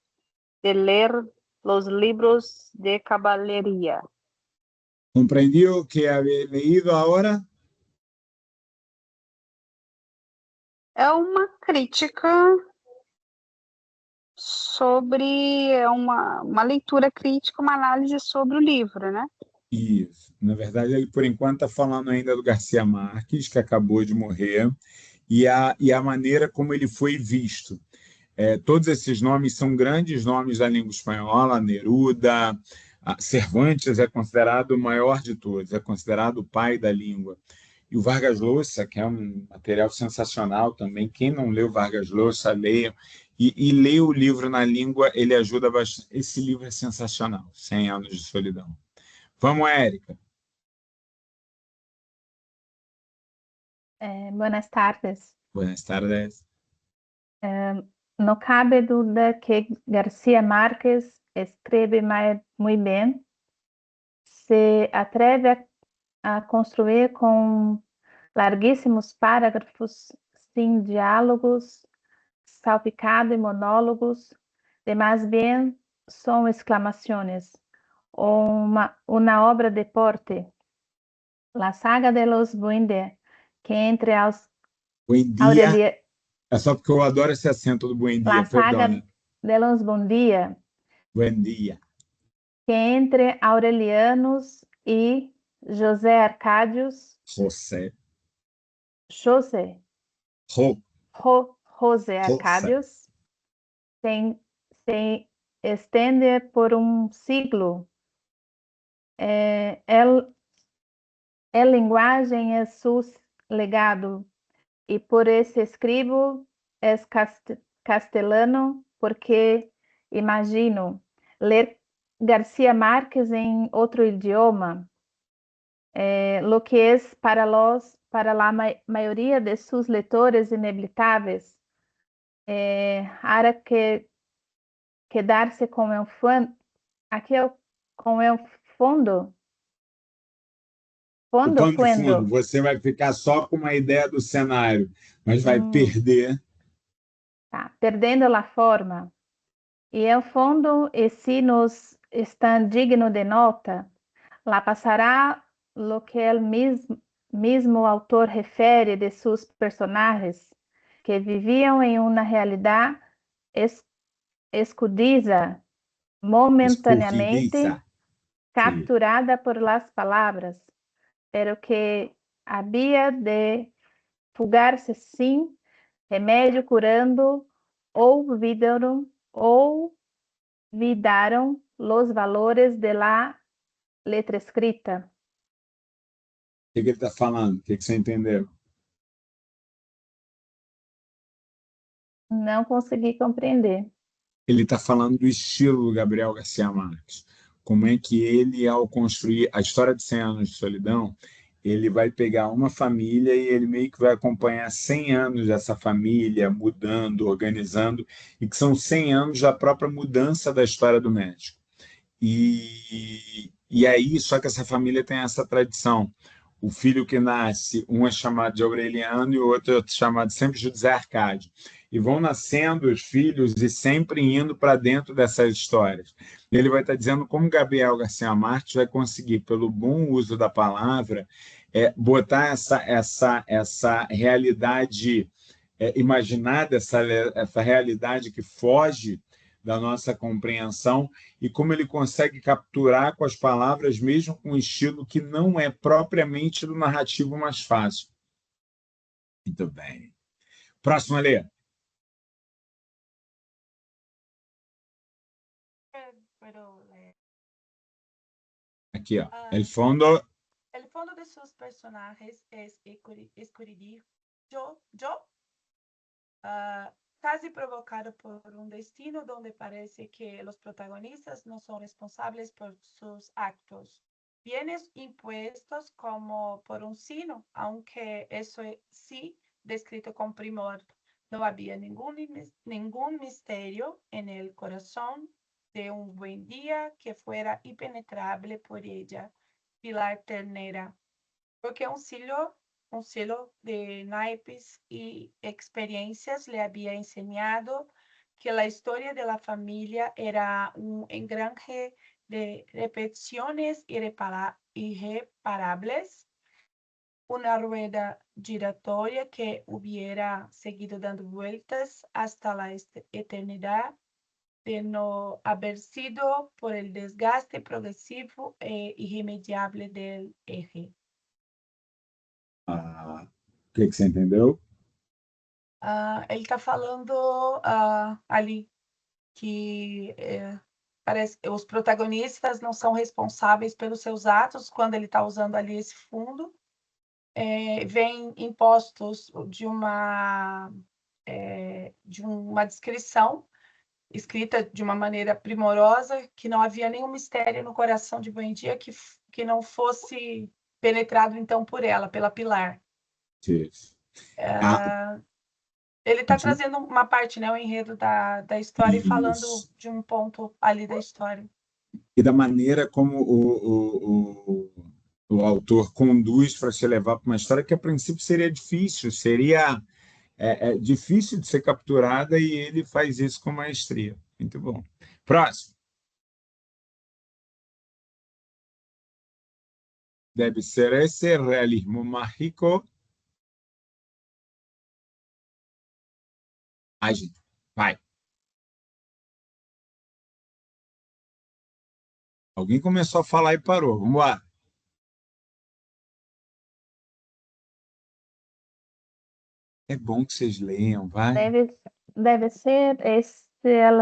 de leer los libros de caballería. ¿Comprendió o que había leído ahora? É uma crítica sobre uma leitura crítica, uma análise sobre o livro, né? Isso. Na verdade, ele, por enquanto, está falando ainda do Garcia Marques, que acabou de morrer, e a maneira como ele foi visto. Todos esses nomes são grandes nomes da língua espanhola, Neruda, Cervantes é considerado o maior de todos, é considerado o pai da língua. E o Vargas Llosa, que é um material sensacional também. Quem não leu Vargas Llosa, leia. E ler o livro na língua, ele ajuda bastante. Esse livro é sensacional, 100 anos de solidão. Vamos, Érica. Buenas tardes. Buenas tardes. No cabe duda que García Márquez escreve muy bien. Se atreve a construir com larguíssimos parágrafos, sem diálogos, salpicado em monólogos, de mais bem são exclamações. Uma obra de porte, La saga de los Buendía, que entre aos Buendía, é só porque eu adoro esse acento do Buendía, La saga perdona. de los Buendía, Buendía. que entre Aurelianos e José Arcádios. José. José Arcádios se estende por un siglo. El lenguaje es su legado, y por eso escribo es castellano, porque imagino ler García Márquez en otro idioma, lo que es para la mayoría de sus lectores inevitables, hará que quedar-se com el fundo, aqui é com el fundo, O pano de fundo, fundo. você vai ficar só com uma ideia do cenário, mas vai perder. Tá, perdendo a forma. E el fundo, e se nos están digno de nota, lá passará lo que el mismo autor refere de seus personagens, que viviam em uma realidade escudiza, momentaneamente Escurridiza. capturada por las palabras, pero que había de fugar-se sin remédio curando, olvidaron los valores de la letra escrita. O que ele está falando? O que você entendeu? Não consegui compreender. Ele está falando do estilo do Gabriel Garcia Marques. Como é que ele, ao construir a história de 100 anos de solidão, ele vai pegar uma família e ele meio que vai acompanhar 100 anos dessa família, mudando, organizando, e que são 100 anos da própria mudança da história do México. E aí, só que essa família tem essa tradição. O filho que nasce, um é chamado de Aureliano e o outro é chamado sempre José Arcádio. E vão nascendo os filhos e sempre indo para dentro dessas histórias. Ele vai estar dizendo como Gabriel Garcia Marques vai conseguir, pelo bom uso da palavra, botar essa realidade imaginada, essa realidade que foge da nossa compreensão, e como ele consegue capturar com as palavras, mesmo com um estilo que não é propriamente do narrativo mais fácil. Muito bem. Próximo, Alê. Aqui, ó. El fondo de sus personajes es escurridizo, casi provocado por un destino donde parece que los protagonistas no son responsables por sus actos, bienes impuestos como por un signo, aunque eso sí descrito con primor. No había ningún misterio en el corazón de un buen día que fuera impenetrable por ella, Pilar Ternera, porque un siglo de naipes y experiencias le había enseñado que la historia de la familia era un engranaje de repeticiones irreparables, una rueda giratoria que hubiera seguido dando vueltas hasta la eternidad, de no haber sido por el desgaste progresivo e irremediable del eje. O que você entendeu? Ele está falando ali que parece que os protagonistas não são responsáveis pelos seus atos, quando ele está usando ali esse fundo. Vem impostos de uma descrição escrita de uma maneira primorosa, que não havia nenhum mistério no coração de Buendia que não fosse penetrado, então, por ela, pela Pilar. Isso. Ele está trazendo uma parte, né, o enredo da história, Isso. E falando de um ponto ali da história. E da maneira como o autor conduz para se levar para uma história que, a princípio, seria difícil, difícil de ser capturada, e ele faz isso com maestria. Muito bom. Próximo. Deve ser esse realismo mágico. Ai, gente, vai. Alguém começou a falar e parou. Vamos lá. É bom que vocês leiam, vai. Debe ser esse el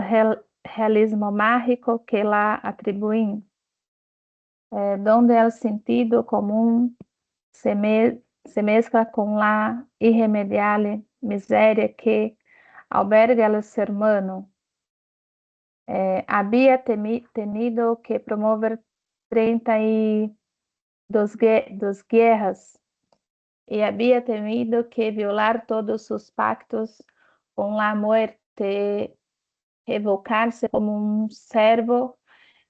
realismo mágico que lá atribuem, donde el sentido común se mezcla con la irremediable miseria que alberga el ser humano. Había tenido que promover 32 guerras y había tenido que violar todos sus pactos con la muerte, revocarse como un servo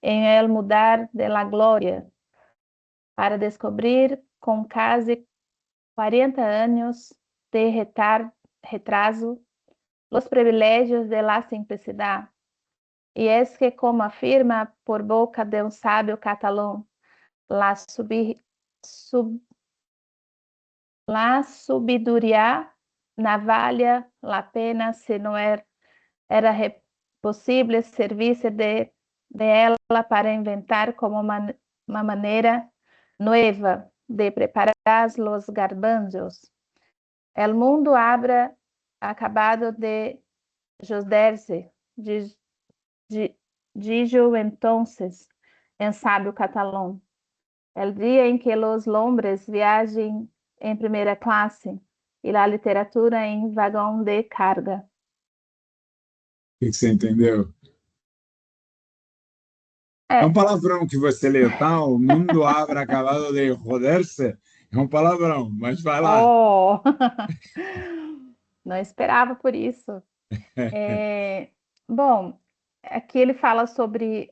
en el mudar de la gloria, para descobrir con casi 40 años de retraso los privilegios de la simplicidad. E es que, como afirma por boca de um sábio catalão, la sabiduría navalha la pena se no era possível servir-se de ela para inventar como uma maneira nova de preparar os garbanzos. El mundo habrá acabado de joder-se, dijo entonces en sábio catalão, el dia em que os hombres viajem em primeira classe e a literatura em vagão de carga. O que você entendeu? É um palavrão que você lê, tá? O mundo habrá acabado de joder-se. É um palavrão, mas vai lá. Oh! Não esperava por isso. Bom, aqui ele fala sobre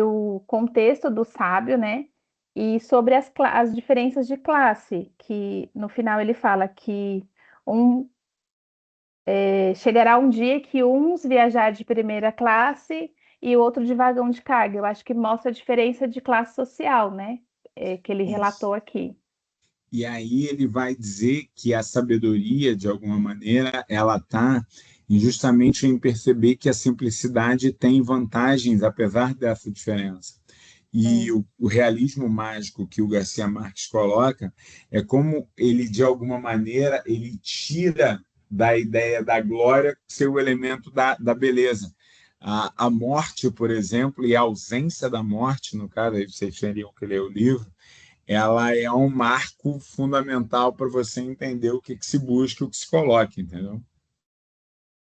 o contexto do sábio, né? E sobre as diferenças de classe, que no final ele fala que chegará um dia que uns viajar de primeira classe e outro de vagão de carga. Eu acho que mostra a diferença de classe social, né? Que ele relatou aqui. E aí ele vai dizer que a sabedoria, de alguma maneira, ela está justamente em perceber que a simplicidade tem vantagens, apesar dessa diferença. E o realismo mágico que o Garcia Marques coloca é como ele, de alguma maneira, ele tira da ideia da glória seu elemento da beleza. A morte, por exemplo, e a ausência da morte, no caso, aí vocês teriam que ler o livro, ela é um marco fundamental para você entender o que se busca e o que se coloca, entendeu?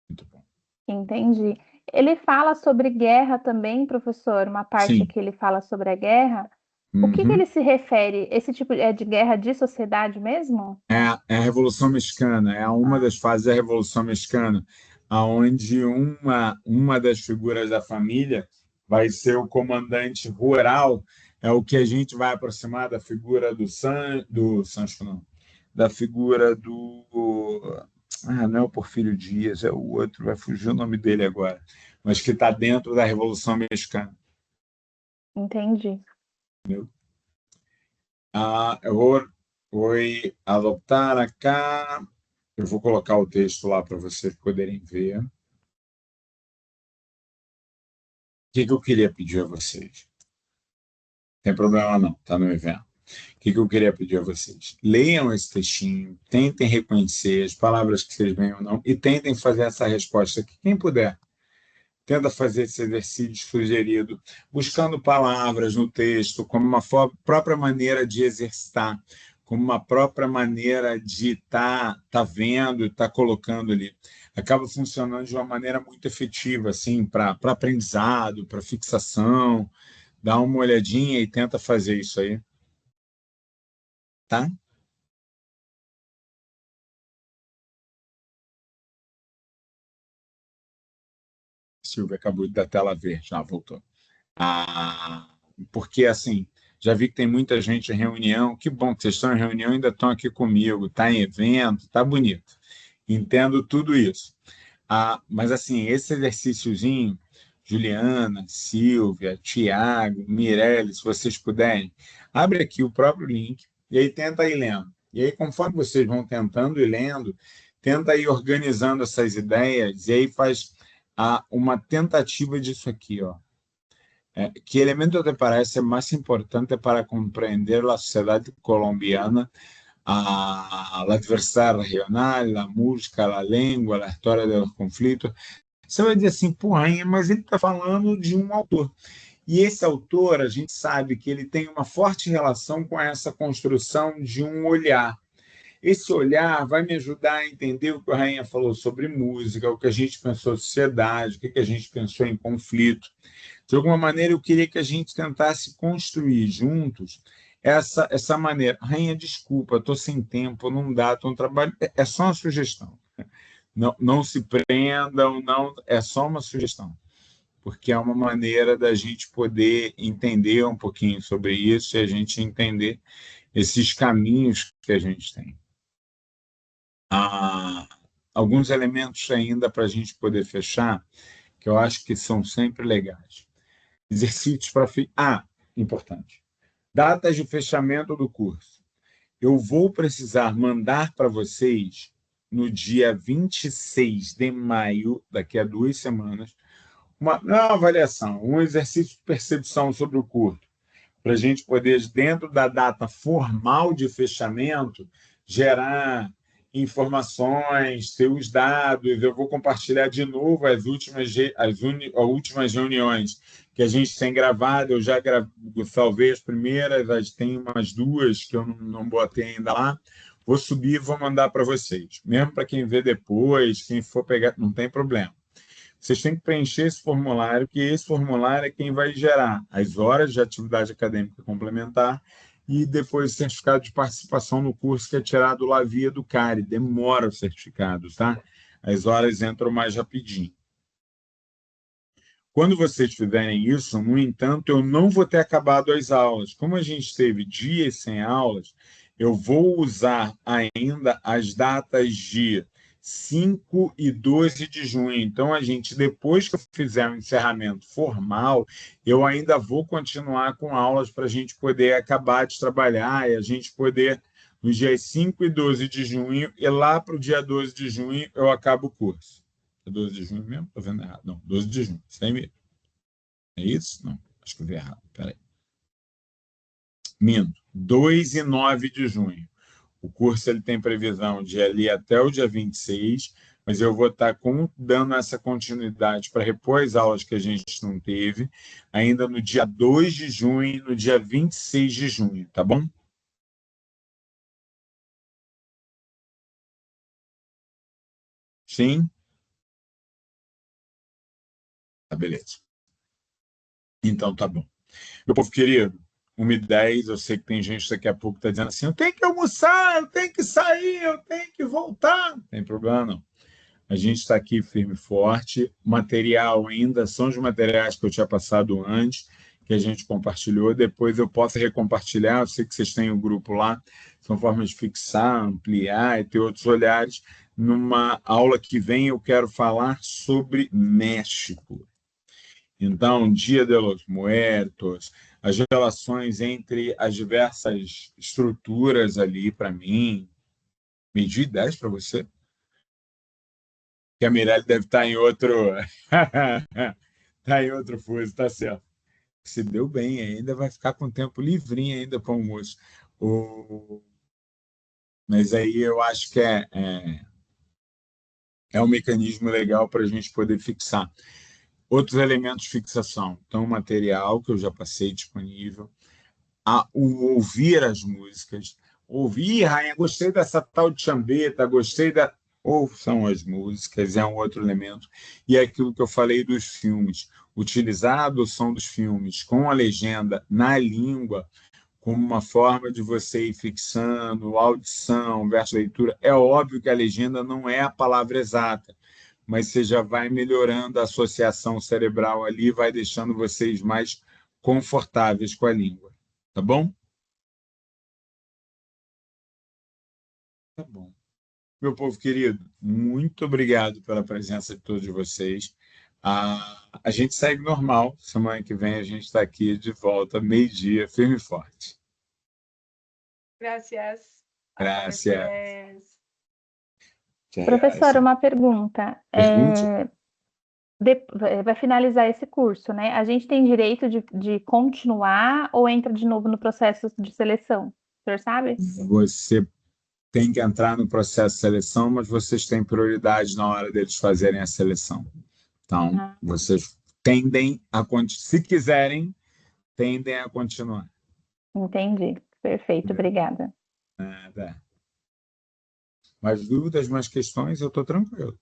Muito bom. Entendi. Ele fala sobre guerra também, professor, uma parte Sim. que ele fala sobre a guerra. O que ele se refere? Esse tipo de guerra de sociedade mesmo? É a Revolução Mexicana, é uma das fases da Revolução Mexicana, onde uma das figuras da família vai ser o comandante rural, é o que a gente vai aproximar da figura do Sancho, não, da figura do... não é o Porfírio Dias, é o outro, vai fugir o nome dele agora, mas que está dentro da Revolução Mexicana. Entendi. Entendeu? Eu vou adoptar acá, eu vou colocar o texto lá para vocês poderem ver. O que eu queria pedir a vocês? Não tem problema não, está no evento. O que eu queria pedir a vocês? Leiam esse textinho, tentem reconhecer as palavras que vocês veem ou não e tentem fazer essa resposta aqui. Quem puder, tenta fazer esse exercício sugerido, buscando palavras no texto como uma própria maneira de exercitar, como uma própria maneira de estar vendo e estar colocando ali. Acaba funcionando de uma maneira muito efetiva, assim, para aprendizado, para fixação. Dá uma olhadinha e tenta fazer isso aí. Tá? Silvia acabou de dar tela verde, já voltou. Porque, assim, já vi que tem muita gente em reunião. Que bom que vocês estão em reunião e ainda estão aqui comigo. Está em evento, está bonito. Entendo tudo isso. Mas, assim, esse exercíciozinho, Juliana, Silvia, Tiago, Mirelle, se vocês puderem, abre aqui o próprio link e aí tenta ir lendo. E aí, conforme vocês vão tentando e lendo, tenta ir organizando essas ideias e aí faz uma tentativa disso aqui, ó. ¿Qué elemento te parece más importante para comprender la sociedad colombiana al adversário regional, a música, a língua, a história dos conflitos. Você vai dizer assim, pô, Rainha, mas ele está falando de um autor. E esse autor, a gente sabe que ele tem uma forte relação com essa construção de um olhar. Esse olhar vai me ajudar a entender o que a Rainha falou sobre música, o que a gente pensou em sociedade, o que a gente pensou em conflito. De alguma maneira, eu queria que a gente tentasse construir juntos essa maneira. Rainha, desculpa, estou sem tempo, não dá, estou no trabalho. É só uma sugestão. Não se prendam, não, é só uma sugestão, porque é uma maneira da gente poder entender um pouquinho sobre isso e a gente entender esses caminhos que a gente tem. Alguns elementos ainda para a gente poder fechar, que eu acho que são sempre legais. Exercícios para... importante. Datas de fechamento do curso. Eu vou precisar mandar para vocês, no dia 26 de maio, daqui a 2 semanas, uma avaliação, um exercício de percepção sobre o curso, para a gente poder, dentro da data formal de fechamento, gerar informações, ter os dados. Eu vou compartilhar de novo as últimas reuniões que a gente tem gravado. Eu já salvei as primeiras, tem umas 2 que eu não botei ainda lá. Vou subir e vou mandar para vocês. Mesmo para quem vê depois, quem for pegar, não tem problema. Vocês têm que preencher esse formulário, que esse formulário é quem vai gerar as horas de atividade acadêmica complementar e depois o certificado de participação no curso, que é tirado lá via do CARI. Demora o certificado, tá? As horas entram mais rapidinho. Quando vocês fizerem isso, no entanto, eu não vou ter acabado as aulas. Como a gente teve dias sem aulas, eu vou usar ainda as datas de 5 e 12 de junho. Então, depois que eu fizer o encerramento formal, eu ainda vou continuar com aulas para a gente poder acabar de trabalhar e a gente poder, nos dias 5 e 12 de junho, e lá para o dia 12 de junho, eu acabo o curso. É 12 de junho mesmo? Estou vendo errado. Não, 12 de junho. Isso aí mesmo. É isso? Não, acho que eu vi errado. Espera aí. Minto. 2 e 9 de junho. O curso ele tem previsão de ali até o dia 26, mas eu vou estar dando essa continuidade para repor as aulas que a gente não teve, ainda no dia 2 de junho e no dia 26 de junho, tá bom? Sim? Tá, beleza. Então, tá bom. Meu povo querido, 1h10, eu sei que tem gente daqui a pouco que está dizendo assim, eu tenho que almoçar, eu tenho que sair, eu tenho que voltar. Não tem problema, não. A gente está aqui firme e forte. Material ainda são os materiais que eu tinha passado antes, que a gente compartilhou. Depois eu posso recompartilhar. Eu sei que vocês têm o grupo lá. São formas de fixar, ampliar e ter outros olhares. Numa aula que vem, eu quero falar sobre México. Então, Dia de los Muertos, as relações entre as diversas estruturas ali, para mim. 12h10 para você? Que a Mirelle deve estar em outro... Está em outro fuso, tá certo. Se deu bem ainda, vai ficar com tempo livrinho ainda para o almoço. Mas aí eu acho que é um mecanismo legal para a gente poder fixar. Outros elementos de fixação. Então, o material que eu já passei disponível, o ouvir as músicas, ouvir, Rainha, gostei dessa tal de chambeta, gostei da... Ouçam as músicas, é um outro elemento. E é aquilo que eu falei dos filmes. Utilizar a adoção dos filmes com a legenda na língua como uma forma de você ir fixando, audição versus leitura. É óbvio que a legenda não é a palavra exata, mas você já vai melhorando a associação cerebral ali, vai deixando vocês mais confortáveis com a língua. Tá bom? Tá bom. Meu povo querido, muito obrigado pela presença de todos vocês. A gente segue normal. Semana que vem a gente está aqui de volta, 12h, firme e forte. Gracias. Gracias. Professora, uma pergunta. Vai finalizar esse curso, né? A gente tem direito de continuar ou entra de novo no processo de seleção? O senhor sabe? Você têm que entrar no processo de seleção, mas vocês têm prioridade na hora deles fazerem a seleção. Então, vocês tendem a, se quiserem, tendem a continuar. Entendi. Perfeito, obrigada. Nada. Mais dúvidas, mais questões, eu estou tranquilo.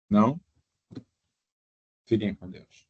Não? Fiquem com Deus.